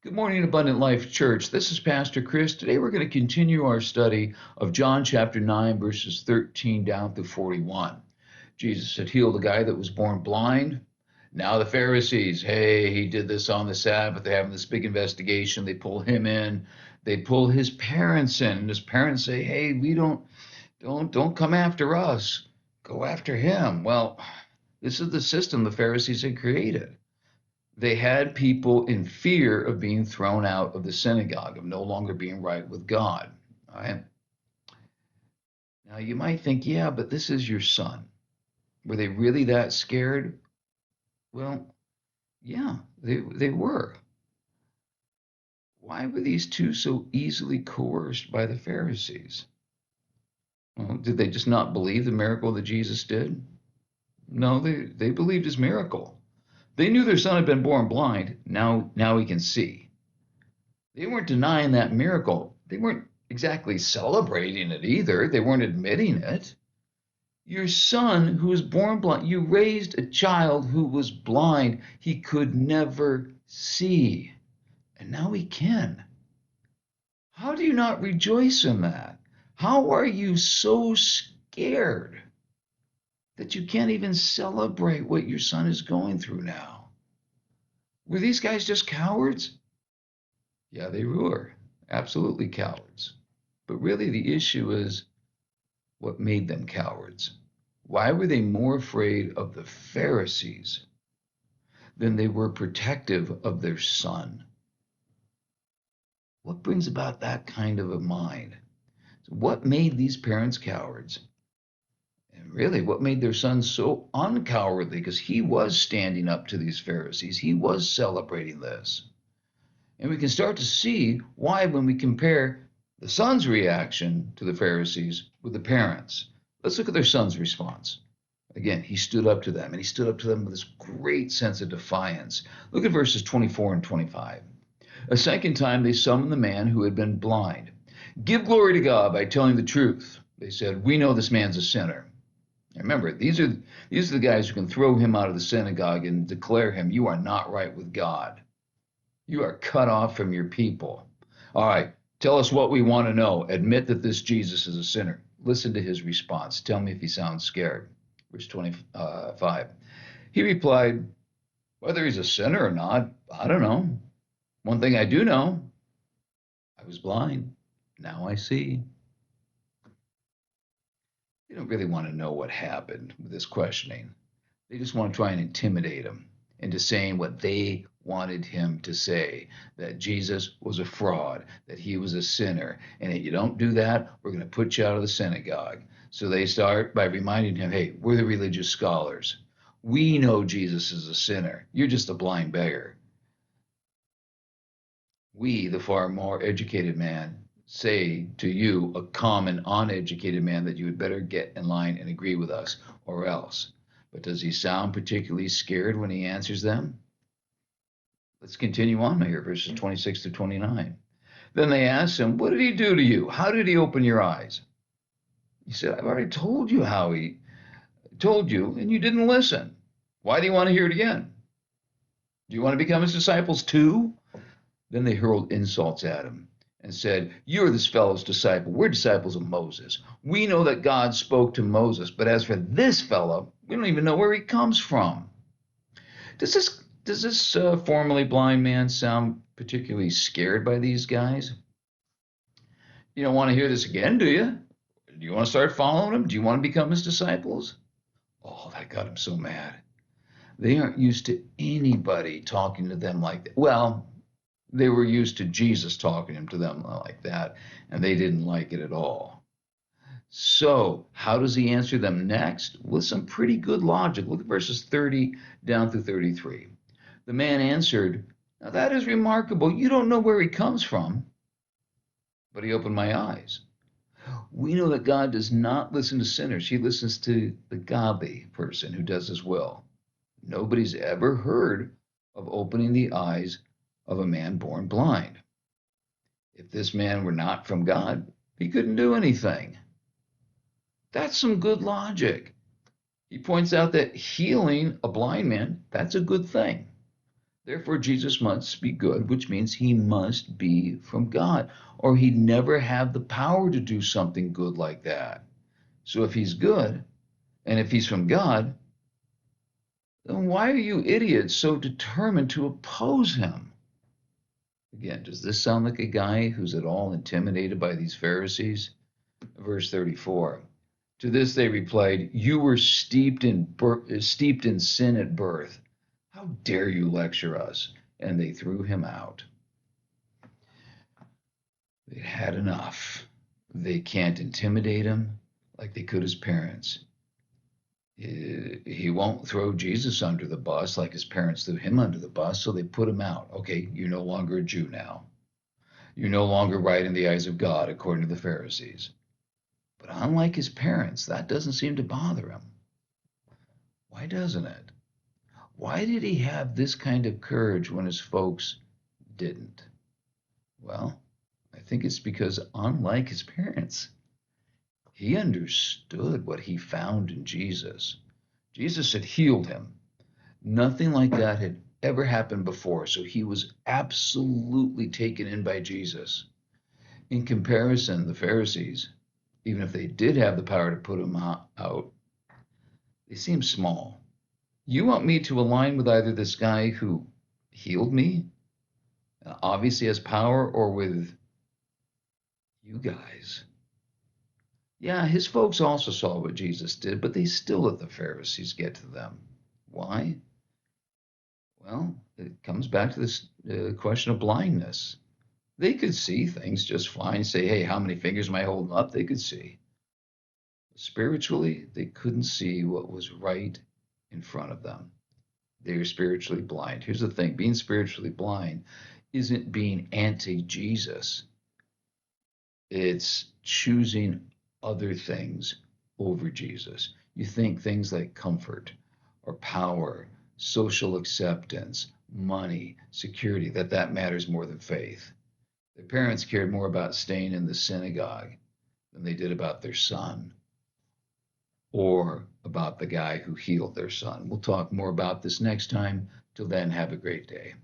Good morning, Abundant Life Church. This is Pastor Chris. Today we're going to continue our study of John chapter 9, verses 13 down to 41. Jesus had healed a guy that was born blind. Now the Pharisees, hey, he did this on the Sabbath. They're having this big investigation. They pull him in. They pull his parents in. And his parents say, hey, we don't come after us. Go after him. Well, this is the system the Pharisees had created. They had people in fear of being thrown out of the synagogue, of no longer being right with God. All right. Now you might think, yeah, but this is your son. Were they really that scared? Well, yeah, they were. Why were these two so easily coerced by the Pharisees? Well, did they just not believe the miracle that Jesus did? No, they believed his miracle. They knew their son had been born blind. Now he can see. They weren't denying that miracle. They weren't exactly celebrating it either. They weren't admitting it. Your son who was born blind, you raised a child who was blind. He could never see. And now he can. How do you not rejoice in that? How are you so scared that you can't even celebrate what your son is going through now? Were these guys just cowards? Yeah, they were absolutely cowards. But really, the issue is what made them cowards. Why were they more afraid of the Pharisees than they were protective of their son? What brings about that kind of a mind? What made these parents cowards? And really, what made their son so uncowardly? Because he was standing up to these Pharisees, he was celebrating this. And we can start to see why when we compare the son's reaction to the Pharisees with the parents. Let's look at their son's response. Again, he stood up to them, and he stood up to them with this great sense of defiance. Look at verses 24 and 25. A second time they summoned the man who had been blind. Give glory to God by telling the truth. They said, we know this man's a sinner. Now remember, these are the guys who can throw him out of the synagogue and declare him, you are not right with God. You are cut off from your people. All right, tell us what we want to know. Admit that this Jesus is a sinner. Listen to his response. Tell me if he sounds scared. Verse 25. He replied, whether he's a sinner or not, I don't know. One thing I do know, I was blind. Now I see. They don't really want to know what happened with this questioning. They just want to try and intimidate him into saying what they wanted him to say, that Jesus was a fraud, that he was a sinner, and if you don't do that, we're going to put you out of the synagogue. So they start by reminding him, hey, we're the religious scholars. We know Jesus is a sinner. You're just a blind beggar. We, the far more educated man, say to you, a common, uneducated man, that you had better get in line and agree with us, or else. But does he sound particularly scared when he answers them? Let's continue on here, verses 26 to 29. Then they asked him, what did he do to you? How did he open your eyes? He said, I've already told you how he told you, and you didn't listen. Why do you want to hear it again? Do you want to become his disciples too? Then they hurled insults at him and said, you're this fellow's disciple. We're disciples of Moses. We know that God spoke to Moses, but as for this fellow, we don't even know where he comes from. Does this formerly blind man sound particularly scared by these guys? You don't want to hear this again, do you? Do you want to start following him? Do you want to become his disciples? Oh, that got him so mad. They aren't used to anybody talking to them like that. Well, they were used to Jesus talking to them like that, and they didn't like it at all. So, how does he answer them next? With some pretty good logic. Look at verses 30 down through 33. The man answered, now that is remarkable. You don't know where he comes from, but he opened my eyes. We know that God does not listen to sinners. He listens to the godly person who does his will. Nobody's ever heard of opening the eyes of a man born blind. If this man were not from God, he couldn't do anything. That's some good logic. He points out that healing a blind man, that's a good thing. Therefore, Jesus must be good, which means he must be from God, or he'd never have the power to do something good like that. So if he's good, and if he's from God, then why are you idiots so determined to oppose him? Again, does this sound like a guy who's at all intimidated by these Pharisees? Verse 34. To this they replied, "You were steeped in sin at birth. How dare you lecture us?" And they threw him out. They had enough. They can't intimidate him like they could his parents. He won't throw Jesus under the bus like his parents threw him under the bus, so they put him out. Okay, you're no longer a Jew now. You're no longer right in the eyes of God, according to the Pharisees. But unlike his parents, that doesn't seem to bother him. Why doesn't it? Why did he have this kind of courage when his folks didn't? Well, I think it's because, unlike his parents, he understood what he found in Jesus. Jesus had healed him. Nothing like that had ever happened before, so he was absolutely taken in by Jesus. In comparison, the Pharisees, even if they did have the power to put him out, they seemed small. You want me to align with either this guy who healed me, obviously has power, or with you guys? Yeah, his folks also saw what Jesus did, but they still let the Pharisees get to them. Why? Well, it comes back to this question of blindness. They could see things just fine, say, hey, how many fingers am I holding up? They could see. Spiritually, they couldn't see what was right in front of them. They were spiritually blind. Here's the thing, being spiritually blind isn't being anti-Jesus. It's choosing other things over Jesus. You think things like comfort or power, social acceptance, money, security, that matters more than faith. Their parents cared more about staying in the synagogue than they did about their son or about the guy who healed their son. We'll talk more about this next time. Till then, have a great day.